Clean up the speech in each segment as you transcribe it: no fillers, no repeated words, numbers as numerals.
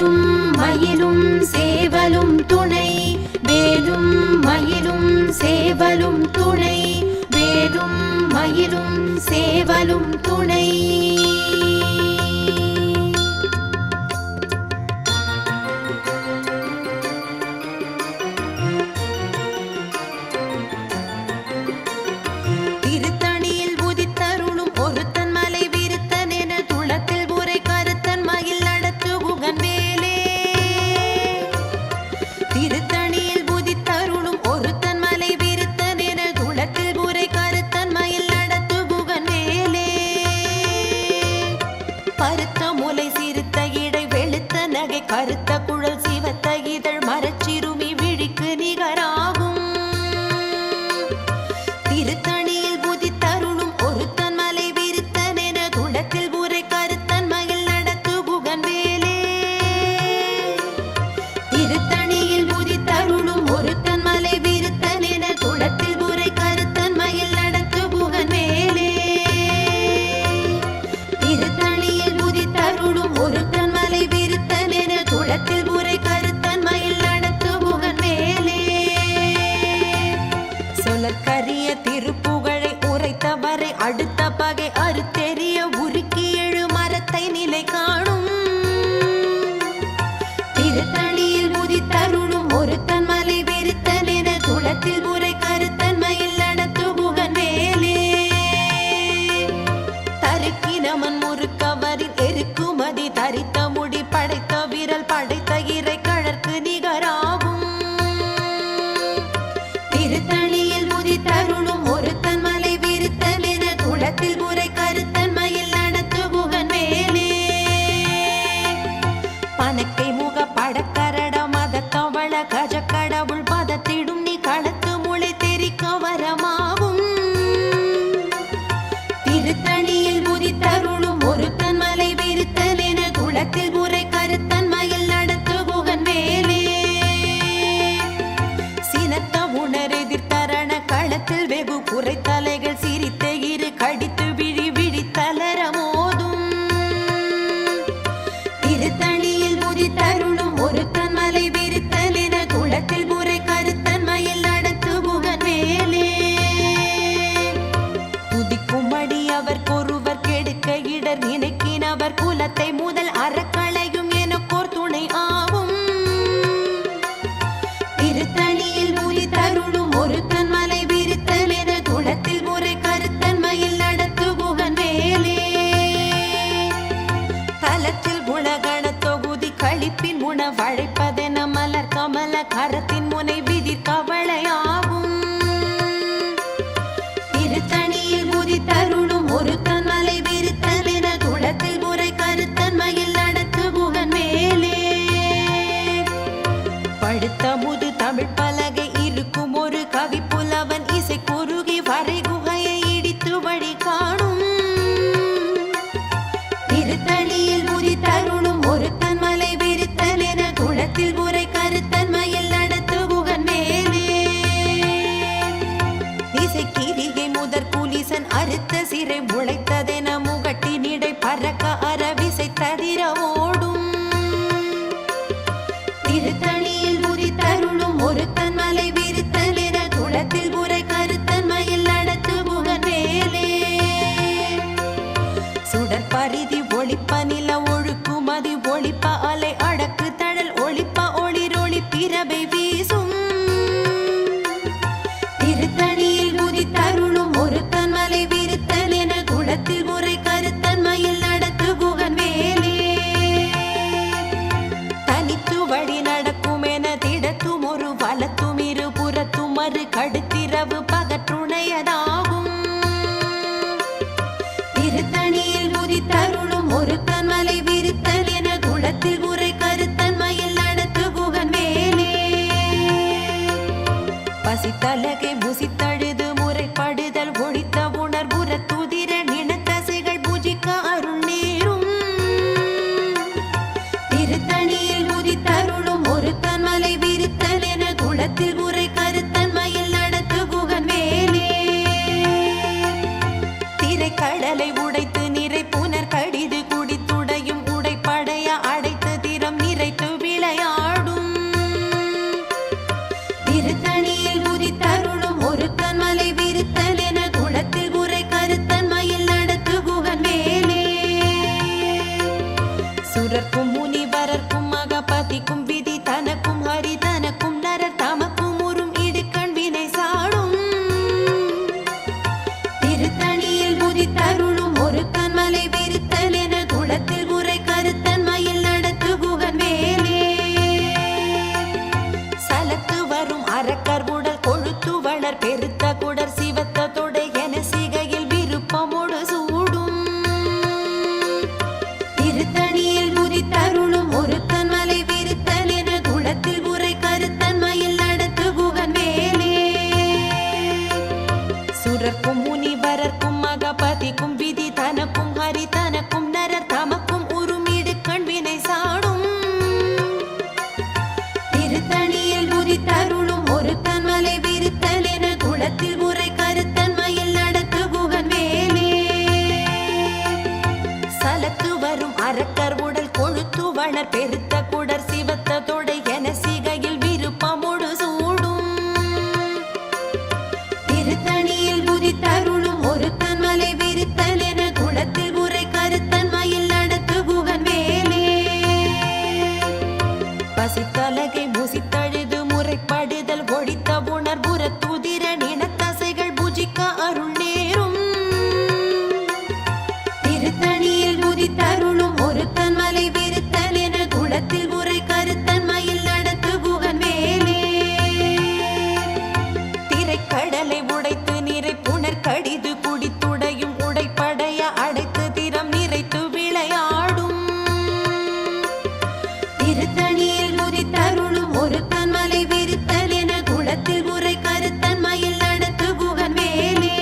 வேலும் மயிலும் சேவலும் துணை வேலும் மயிலும் சேவலும் துணை வேலும் மயிலும் சேவலும் துணை கருத்த குழல் சிவத்த இதழ் மரச்சிறுமி விழிக்கு நிகராகும் திருத்தணியில் புதி தருளும் ஒருத்தன் மலை விருத்தன் என துளத்தில் உரை கருத்தன் மயில் நடத்து புகன் வேலே திருத்தணியில் புதி தருளும் ஒருத்தன் மலை விருத்தன் என துளத்தில் உரை கருத்தன் மயில் நடத்து புகன் வேலே திருத்தணியில் புதி தருளும் ஒருத்தன் மலை விருத்தன் என துளத்தில் உரை கருத்தன் மயில் நடத்து புகன் வேலே சொலற்கரிய திருப்புகழை உரைத்தவரை அடுத்த பகை அறுத்தெறிய உருக்கி எழு மரத்தை நிலை காணும் திருத்தணியில் முதி தருளும் ஒருத்தன் மலை வெறுத்தன் என துளத்தில் உரை கருத்தன் மயில் நடத்து புகன் வேலே தருக்கினமன் முறுக்கவரின் எருக்குமதி தரித்த முடி படைத்த விரல் படைத்த இறை கழற்கு நிகராகும் திருத்தணியில் முதி தருளும் ஒருத்தன் மலை விருத்தன் என துளத்தில் உரை கருத்தன் மயில் நடத்து புகன் வேலே பனக்கை முக படக்கரட மத கவள கஜ கடவுள் பதத்திடும் நீ களத்து முளை தெரிக்க வரமாகும் திருத்தணியில் முதி தருளும் ஒருத்தன் மலை விருத்தன் என துளத்தில் உரை கருத்தன் மயில் நடத்து புகன் வேலே சினத்த உணரெதிர்த்தரண களத்தில் வெகு குறை தலைகள் சிரித்த இரு கடித்து விழி விழி தளர மோதும் திருத்தணியில் முதி தருளும் ஒருத்தன் மலை விருத்தன் என துளத்தில் உரை கருத்தன் மயில் நடத்து புகன் வேலே துதிக்கும் அடி அவர் கொருவர் கெடுக்க இடர் நினைக்கினவர் குலத்தை முதல் அறக்களையும் எனக்கோர் துணை ஆகும் திருத்தணியில் முதி தருளும் ஒருத்தன் மலை விருத்தன் என துளத்தில் உரை கருத்தன் மயில் நடத்து புகன் வேலே தலத்தில் குணகண தொகுதி கழிப்பின் உணவழைப்பதென மலர் கமல கரத்தின் முனை விதிர் கவளையாகும் திருத்தணியில் முதி தருளும் ஒருத்தன் மலை விருத்தன் என துளத்தில் உரை கருத்தன் மயில் நடத்து புகன் வேலே படுத்த முது தமிழ் பலகை இருக்கும் ஒரு கவி புலவன் இசை குறுகி வரை குகையை இடித்து வழி காணும் திருத்தணியில் முதி தருளும் ஒருத்தன் மலை விருத்தன் என துளத்தில் உரை கருத்தன் மயில் நடத்து புகன் வேலே இசைக்கிரிகை முதற் குலிசன் அறுத்த சிறை முளைத்ததென முகட்டி நிடை பறக்க அறவிசை ததிர ஓடும் திருத்தணியில் முதி தருளும் ஒருத்தன் மலை விருத்தன் என துளத்தில் உரை கருத்தன் மயில் நடத்து புகன் வேலே சுடற்பரிதி ஒளிப்ப நில ஒழுக்குமதி ஒளிப்ப அலை அடக்கு தழல் ஒளிப்ப ஒளிரொளி பிறவை வீசும் திருத்தணியில் முதி தருளும் ஒருத்தன் மலை விருத்தன் என துளத்தில் உரை கருத்தன் மயில் நடத்து புகன் வேலே தனித்து வழி நடக்கும் என திடத்தும் ஒரு வலத்தும் இரு புறத்தும் மறு கடுத்திரவு பகற்றுணையதாகும் திருத்தணியில் முதி தருளும் ஒருத்தன் மலை விருத்தன் என துளத்தில் உரை கருத்தன் மயில் நடத்து புகன் வேலே பசித்தலகை முசித்தழுது முறைப்படுதல் ஒழித்த உணர்வுற துதிர நினத்தசைகள் பூஜிக்க அருள் நேரும் திருத்தணியில் முதி தருளும் ஒருத்தன் மலை விருத்தன் என துளத்தில் உரை கருத்தன் மயில் நடத்து புகன் வேலே திரைக்கடலை உடைத்து நிறை புனர் கடிது குடித்துடையும் உடைப்படைய அடைத்து திறம் நிறை சுரர்க்கும் முனிவரர்க்கும் மகபதிக்கும் விதி தனக்கும் ஹரி தனக்கும் நரர் தமக்கும் உறும் இடுக்கண் வினை சாடும் திருத்தணியில் உதித்தருளும் ஒரு கண்மலை விருத்தல் என குளத்தில் உரை கருத்தன் மயில் நடத்து குகன் வேலே சலத்து வரும் அரக்கர் உடல் கொழுத்து வளர் பெருத்த குடர் சிவத்த தொடை என சிகையில் விருப்பமோடு சூடும் திருத்தணியில் உதித்தருளும் ஒரு கண்மலை விருத்தல் என குளத்தில் உரை கருத்தன் மயில் நடத்து குகன் வேலே சுரர்க்கும் முனிவரர்க்கும் மகபதிக்கும் விதி தனக்கும் ஹரி தனக்கும் நரர் தமக்கும் உறும் இடுக்கண் வினை சாடும் திருத்தணியில் உதித்தருளும் ஒரு கண்மலை விருத்தல் என குளத்தில் உரை கருத்தன் மயில் நடத்து குகன் வேலே சலத்து வரும் அரக்கர் உடல் கொழுத்து வளர் பெருத்த குடர் சிவத்த தொடை என சிகையில் விருப்பமோடு சூடும் திருத்தணியில் உதித்தருளும் ஒரு கண்மலை விருத்தல் என குளத்தில் உரை கருத்தன் மயில் நடத்து குகன் வேலே பசித்தலகை முசித்தழுது முறைப்படுதல் ஒழித்த உணர்வுற துதிர நினத்தசைகள் புஜிக்க அருள் நேரும் திருத்தணியில் உதித்தருளும் ஒரு கண்மலை விருத்தல் என குளத்தில் உரை கருத்தன் மயில் நடத்து குகன் வேலே திரைக்கடலை உடைத்து நிறை புனர் கடிது குடித்துடையும் உடைப்படைய அடைத்து திறம் நிறைத்து விளையாடும் திருத்தணியில் உதித்தருளும் ஒரு கண்மலை விருத்தல் என குளத்தில் உரை கருத்தன் மயில் நடத்து குகன் வேலே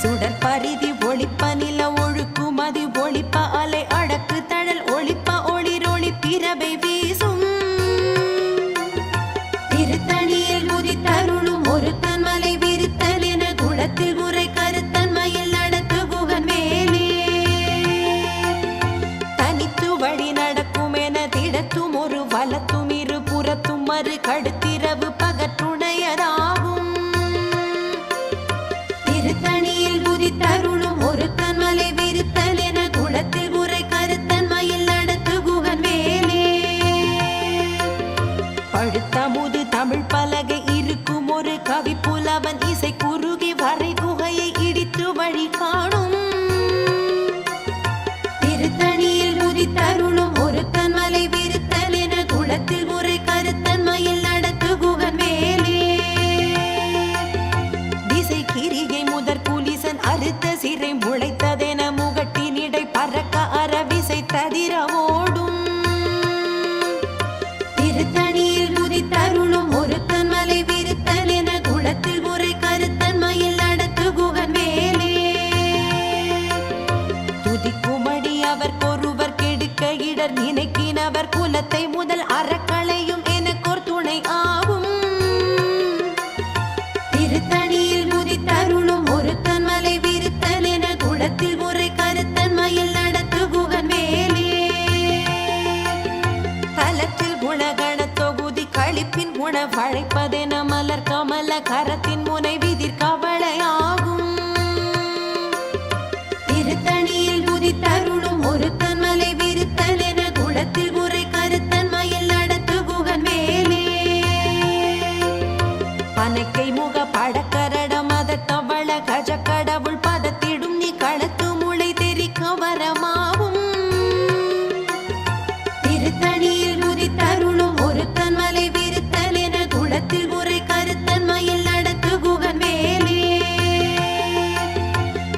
சுடர் பரிதி ஒளிப்ப நில ஒழுக்குமதி ஒளிப்ப அலை அடக்கு தழல் ஒளிப்ப ஒளிரொளி பிறவை வீசும் திருத்தணியில் உதித்தருளும் ஒரு கண்மலை விருத்தல் என குளத்தில் உரை கருத்தன் மயில் நடத்து குகன் வேலே தனித்து வழி நடக்கும் என திடத்தும் ஒரு வலத்தும் இரு புறத்தும் மறு கடுத்திரவு பகற்றுணையராகும் திருத்தணியில் உதித்தருளும் ஒரு கண்மலை விருத்தல் என குளத்தில் உரை கருத்தன் மயில் நடத்து குகன் வேலே பழுத்த முது தமிழ் பலகை இருக்கும் ஒரு கவி புலவன் இசை குறுகி வரை குகையை இடித்து வழி காணும் திருத்தணியில் உதித்தருளும் ஒரு கண்மலை விருத்தல் என குளத்தில் உரை கருத்தன் மயில் நடத்து குகன் வேலே திசை கிரியை முதற் புலிசன் அறுத்த சிறை முளைத்ததென முகட்டினிடை பறக்க அறவிசை ததிர ஓடும் திருத்தணியில் உதித்தருளும் ஒரு கண்மலை விருத்தல் என குளத்தில் உரை கருத்தன் மயில் நடத்து குகன் வேலே துதிக்குமடி அவர் கொருவர் கெடுக்க இடர் நினைக்கினவர் குலத்தை முதல் அறக்களையும் எனக்கோர் துணை ஆகும் திருத்தணியில் உதித்தருளும் ஒரு கண்மலை விருத்தல் என குளத்தில் உரை கருத்தன் மயில் நடத்து குகன் வேலே தலத்தில் குணகண தொகுதி கழிப்பின் உணவழைப்பதென மலர் கமல கரத்தின் முனை விதிர் கவலையாகும் திருத்தணியில் உதித்தருளும் ஒரு கண்மலை விருத்தல் என குளத்தில் உரை கருத்தன் மயில் நடத்து குகன் வேலே பனைக்கை முக படக்கரட மத தவள கஜ கடவுள் பதத்திடும் நீ களத்து முளை தெரிக்க வரமாவும் திருத்தணியில் உதித்தருளும் ஒரு கண்மலை விருத்தல் என குளத்தில் உரை கருத்தன் மயில் நடத்து குகன் வேலே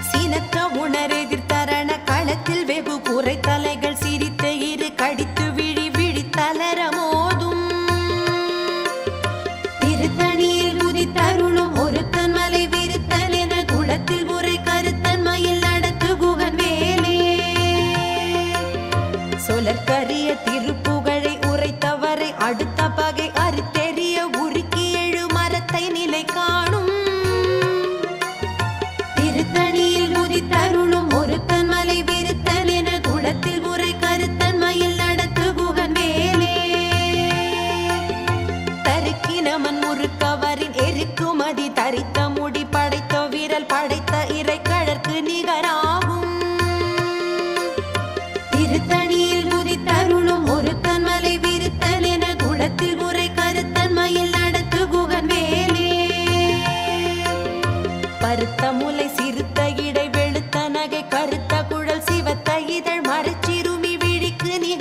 சினத்த உணரெதிர்த்தரண களத்தில் வெகு குறை தலைகள் சிரித்த இரு கடித்து விழி விழி தளர மோதும் திருத்தணியில் உதித்தருளும் ஒரு கண்மலை விருத்தல் என குளத்தில் உரை கருத்தன் மயில் நடத்து குகன் வேலே சொலற்கரிய திருப்புகழை உரைத்தவரை அடுத்த பகை அறுத்தெறிய உருக்கி எழு மரத்தை நிலை காணும் திருத்தணியில் உதித்தருளும் ஒரு கண்மலை விருத்தல் என குளத்தில் உரை கருத்தன் மயில் நடத்து குகன் வேலே தருக்கினமன் முறுக்கவரின் எருக்குமதி தரித்த முடி படைத்த விரல் படைத்த இறை கழற்கு நிகராகும் திருத்தணி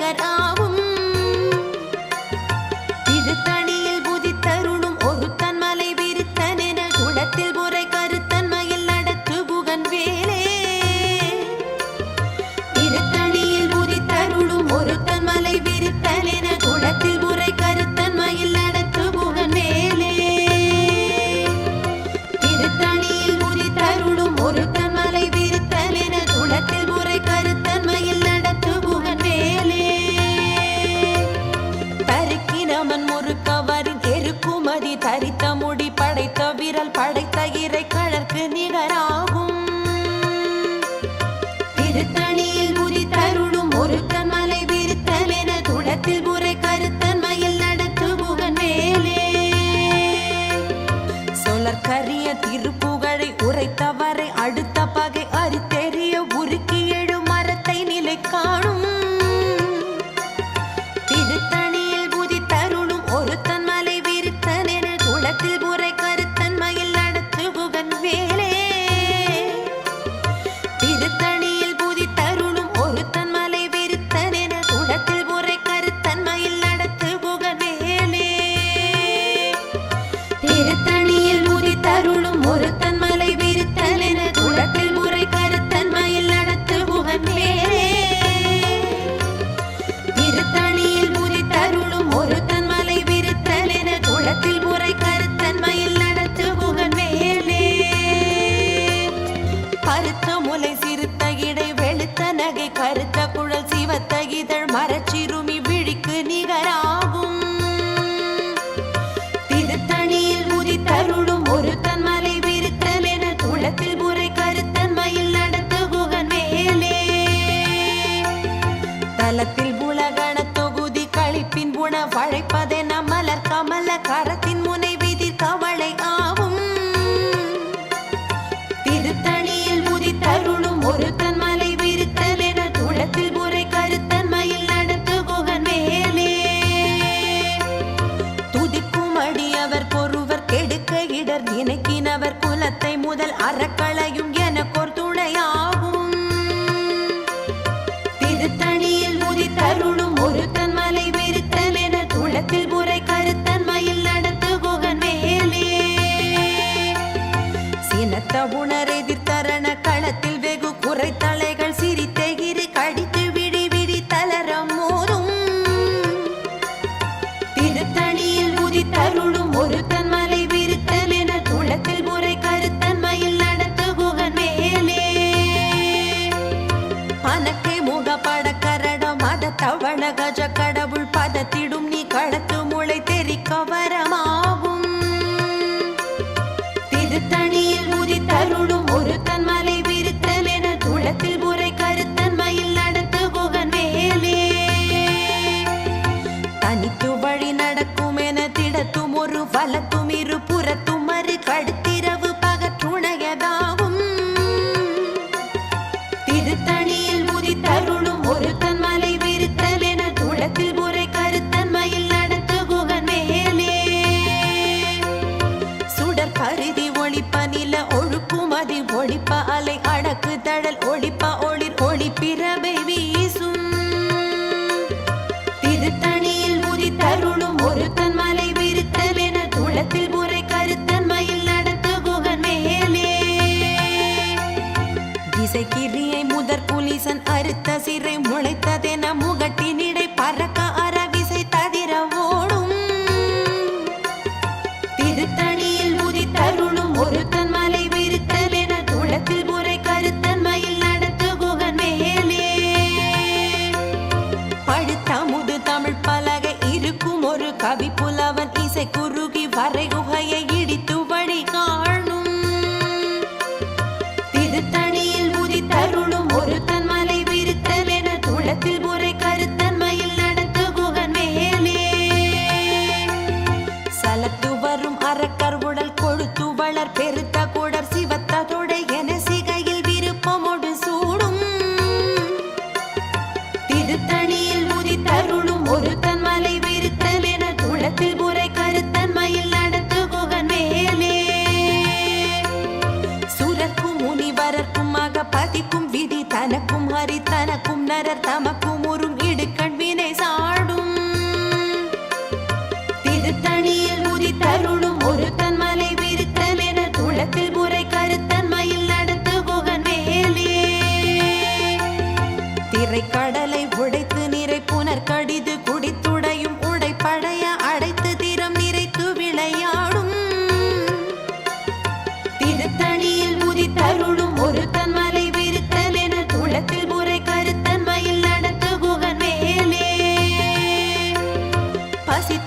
நிகராகும். திருத்தணியில் புதித்தருளும் ஒருத்தன் மலை விருத்தனென குளத்தில் முறை கருத்தன்மையில் நடத்து புகன் வேலே. திருத்தணியில் புதித்தருளும் ஒருத்தன் மலை விருத்தனென குளத்தில் முறை கருத்தன்மையில் நடத்து புகன் வேலே. திருத்தணியில் புதித்தருளும் ஒருத்தன் மலை விருத்தனென குளத்தில் முறை கருத்தன்மையில் நடத்து புகன் வேலே. தருக்கினமன் முறுக்கவரின் எருக்குமதி தரித்த முடி படைத்த விரல் படைத்த இறை கழற்கு நிகராகும். திருத்தணியில் உதித்தருளும் ஒருத்தன் மலை விருத்தனென குளத்தில் முறை கருத்தன்மையில் நடத்து புகன் வேலே. சொலற்கரிய திருப்புகழை உரைத்தவரை அடுத்த பகை அறுத்தெறிய உருக்கி எழும் மரத்தை நிலை காணும். திருத்தணியில் புதித்தருளும் ஒருத்தன் மலை விருத்தனென குளத்தில் முறை கருத்தன்மையில் நடத்து புகன் வேலே. திருத்தணியில் புதித்தருளும் ஒருத்தன் மலை விருத்தனென குளத்தில் முறை கருத்தன்மையில் நடத்து புகன் வேலே. திருத்தணியில் புதித்தருளும் ஒருத்தன் மலை விருத்தனென குளத்தில் முறை கருத்தன்மையில் நடத்து புகன் வேலே. திருத்தணியில் புதித்தருளும் ஒருத்தன் மலை விருத்தனென குளத்தில் முறை கருத்தன்மையில் நடத்து புகன் வேலே. கருத்த முலை சிறுத்த இடை வெளுத்த நகை கருத்த குழல் சிவத்த இதழ் மரச்சிறுமி விழிக்கு நிகராகும். திருத்தணியில் உதித்தருளும் ஒருத்தன் மலை விருத்தனென குளத்தில் முறை கருத்தன்மையில் நடத்து புகன் வேலே. தலத்தில் புலகண தொகுதி கழிப்பின் புன வழைப்பதென மலர் கமல கரத்தின் முனை விதிர் கவளை ஆகும். திருத்தணியில் உதித்தருளும் ஒருத்தன் மலை விருத்தனென குளத்தில் முறை கருத்தன்மையில் நடத்து புகன் வேலே. துதிக்கும் அடியவர் பொறுவர் கெடுக்க இடர் நினைக்கினவர் குலத்தை முதல் அறக்களையும் எனக்கோர் துணையாகும். திருத்தணியில் உதித்தருளும் ஒருத்தன் மலை விருத்தனென குளத்தில் முறை கருத்தன்மையில் நடத்து புகன் வேலே. சினத்த உணர் எதிர்த்தரண களத்தில் வெகு குறைத்தலைகள் சிரித்தெகிரி கடித்து விடி விடி தளரம் மோதும். திருத்தணியில் உதித்தருளும் ஒருத்தன் மலை விருத்தனென குளத்தில் முறை கருத்தன்மையில் நடத்து புகன் வேலே. பனக்கை முகப்பட கரடம் மத தவண கஜ கடவுள் பதத்திடும் நீ களத்து முளை தெரிக்க வரமாகும். திருத்தணியில் உதித்தருளும் ஒருத்தன் மலை விருத்தனென குளத்தில் முறை கருத்தன்மையில் நடத்து புகன் வேலே. தனித்து வழி நடக்கும் என திடத்தும் ஒரு வலத்தும் இரு புறத்தும் மறு கடுத்திரவு பகற்றுணையதாகும். திருத்தணியில் உதித்தருளும் ஒருத்தன் மலை விருத்தனென குளத்தில் முறை கருத்தன்மையில் நடத்து புகன் வேலே. சுடர் கருதி ஒளிப்ப நில ஒழுக்குமதி ஒளிப்ப அலை அடக்கு தழல் ஒளிப்ப ஒளிர் ஒளிப்பிரபை வீசும். திருத்தணியில் உதித்தருளும் ஒருத்தன் மலை விருத்தனென குளத்தில் முறை கருத்தன்மையில் நடத்து புகன் வேலே. திசைக்கிரியை முதற் புலிசன் அறுத்த சிறை முளைத்ததென முகட்டினிடை பறக்க அறவிசை ததிர ஓடும். திருத்தணியில் உதித்தருளும் ஒருத்தன் மலை விருத்தனென குளத்தில் முறை கருத்தன்மையில் நடத்து புகன் வேலே. பழுத்த முது தமிழ் பலகை இருக்கும் ஒரு கவி புலவன் இசை குறுகி வரை குகையை இடித்து வழி காணும். திருத்தணியில் உதித்தருளும் ஒருத்தன் மலை விருத்தனென குளத்தில் முறை கருத்தன்மையில் நடத்து புகன் வேலே. சலத்து வரும் அறக்கர் உடல் கொழுத்து வளர் பெருத்த குடர் சிவத்த தொடை என சிகையில் விருப்பமோடு சூடும். திருத்தணியில் உதித்தருளும் ஒருத்தன் மலை விருத்தனென குளத்தில் முறை கருத்தன்மையில் நடத்து புகன் வேலே. சுரர்க்கும் முனிவரர்க்கும் மகபதிக்கும் விதி தனக்கும் ஹரி தனக்கும் நரர் தமக்கும் உறும் இடுக்கண் வினை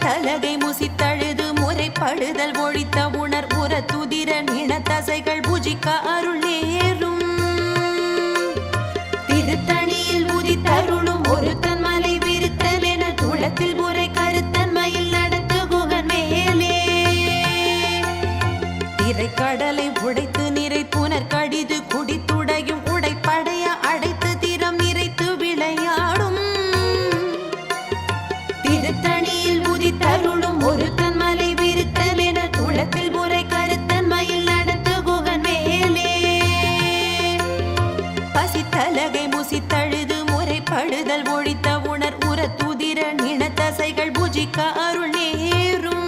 பசித்தலகை முசித்தழுது முறைப்படுதல் ஒழித்த உணர் உர துதிர நினத்தசைகள் புஜிக்க அருள் நேரும் திருத்தணியில் உதித்தருளும் ஒருத்தன் மலை விருத்தல் என துளத்தில் முறை கருத்தன்மையில் நடத்து குகன் மேலே திரைக்கடலை உடைத்து நிறை புனர் கடிது குடித்துடையும் உடைப்படைய அடைத்து திறம் நிறைத்து விளையாடும் திருத்தணியில் உதித்தருளும் ஒருத்தன் மலை விருத்தல் என துளத்தில் முறை கருத்தன்மையில் நடத்து குகன் மேலே பசித்தலகை முசித்தழுது முறைப்படுதல் ஒழித்த உணர் உர துதிர நினத்தசைகள் புஜிக்க அருள் நேரும்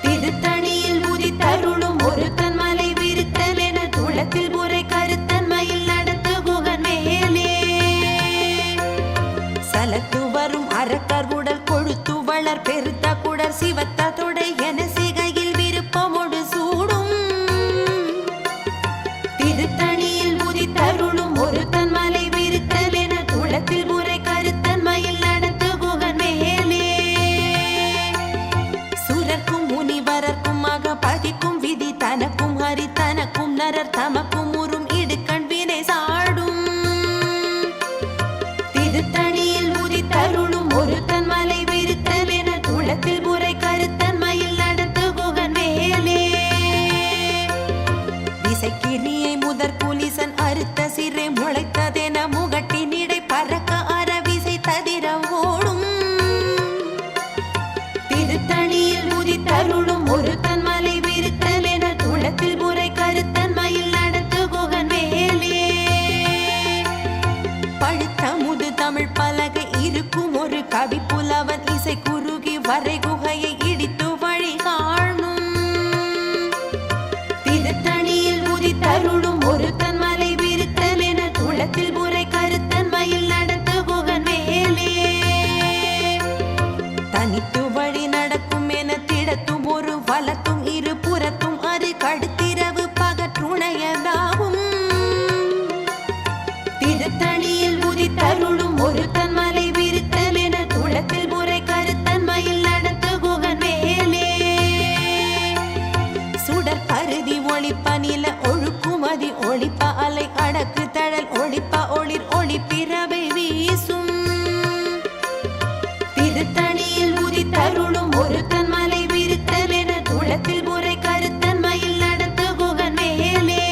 திருத்தணியில் உதித்தருளும் ஒருத்தன் மலை விருத்தல் என துளத்தில் முறை கருத்தன்மையில் நடத்து குகன் மேலே சலத்து வரும் அரக்கர் உடல் கொழுத்து வளர் பெருத்த குடர் சிவத்த தொடை என சிகையில் விருப்பமோடு சூடும் திருத்தணியில் உதித்தருளும் ஒருத்தன் மலை விருத்தல் என துளத்தில் முறை கருத்தன்மையில் நடத்து குகன் மேலே சுரர்க்கும் முனிவரர்க்கும் பதிக்கும் விதி தனக்கும் ஹரி தனக்கும் நரர் தமக்கும் உறும் இடுக்கண் வினை சாடும் திருத்தணியில் உதித்தருளும் ஒருத்தன் மலை விருத்தல் என துளத்தில் முறை கருத்தன்மையில் நடத்து குகன் மேலே திசைக்கிரியை முதற் புலிசன் அறுத்த சிறை முளைத்ததென முகட்டினிடை பறக்க அறவிசை ததிர ஓடும் திருத்தணியில் உதித்தருளும் ஒருத்தன் மலை விருத்தல் என துளத்தில் முறை கருத்தன்மையில் நடத்து குகன் மேலே பழுத்த முது தமிழ் பலகை இருக்கும் ஒரு கவி புலவன் இசை குறுகி வரை குகையை இடித்து வழி காணும் திருத்தணியில் உதித்தருளும் ஒருத்தன் மலை விருத்தல் என துளத்தில் முறை கருத்தன்மையில் நடத்து குகன் மேலே தனித்து வழி நடக்கும் என திடத்தும் ஒரு வலத்தும் இரு புறத்தும் அது கடுத்திரவு பகற்றுணையதாகும் திருத்தணியில் உதித்தருளும் ஒருத்தன் மலை விருத்தல் என துளத்தில் முறை கருத்தன்மையில் நடத்து குகன் மேலே சுடர் பருதி ஒளிப்ப நில ஒழுக்குமதி ஒளிப்ப அலை அடக்கு தழல் ஒளிப்ப ஒளிர் ஒளிப்பிறவை வீசும் திருத்தணியில் உதித்தருளும் ஒருத்தன் மலை விருத்தல் என துளத்தில் முறை கருத்தன்மையில் நடத்து குகன் மேலே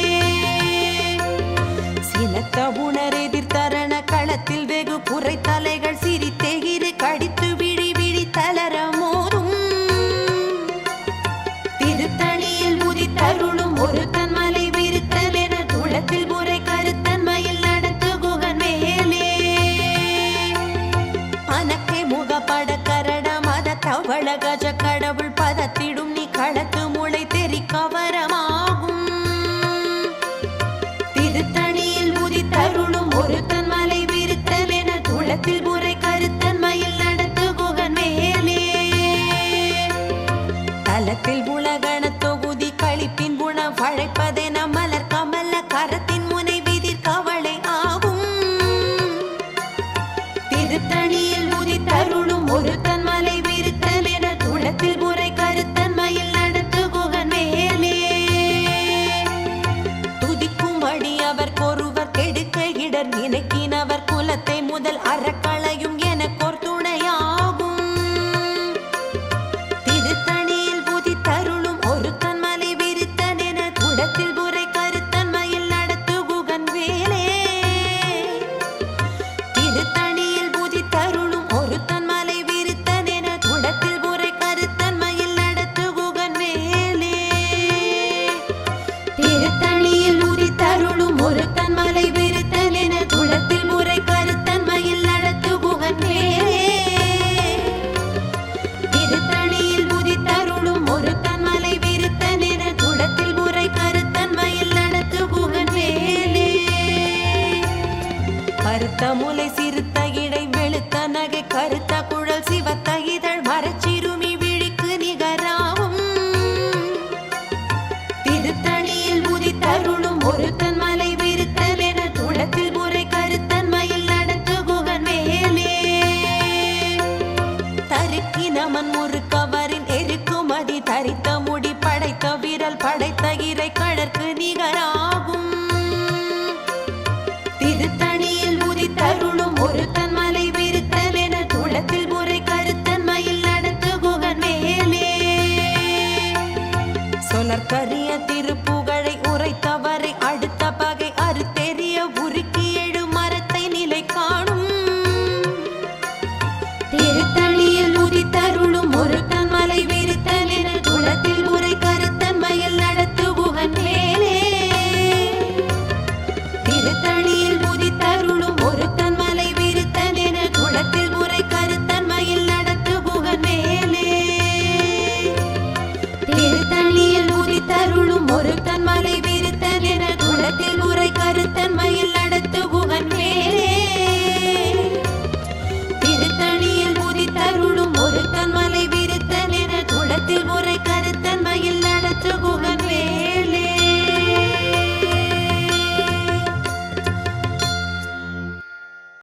சினத்த உணர் எதிர்த்தரண களத்தில் வெகு புரை தலைகள் சிரித்தே இரு கடித்து விழி விழி தளர மோதும் திருத்தணியில் உதித்தருளும் ஒருத்தன் மலை விருத்தல் என துளத்தில் முறை கருத்தன்மையில் நடத்து குகன் மேலே அனக்கை முகப்பட கரட மத தவள கஜ கடவுள் பதத்திடும் நீ களத்து முளை தெரி கவரமாகும் திருத்தணியில் உதித்தருளும் ஒருத்தன் மலை விருத்தல் என துளத்தில் முறை கருத்தன்மையில் நடத்து குகன் மேலே தலத்தில் உலகண தொகுதி கழிப்பின் குண வழைப்பதென மலர் கமல கரத்தின் முனை விதிர் கவளை ஆகும் திருத்தணியில் உதித்தருளும் ஒருத்தன் மலை விருத்தல் என துளத்தில் முறை கருத்தன்மையில் நடத்து குகன் மேலே துதிக்கும் அடி அவர் கொருவர் கெடுக்க இடர் நினைக்கினவர் குலத்தை முதல் அறக்களையும் என துணையாகும் திருத்தணியில் உதித்தருளும் ஒருத்தன் மலை விருத்தல் என துளத்தில் முறை கருத்தன்மையில் நடத்து குகன் வேலே திருத்தணியில் உதித்தருளும் பிரமன் ஒரு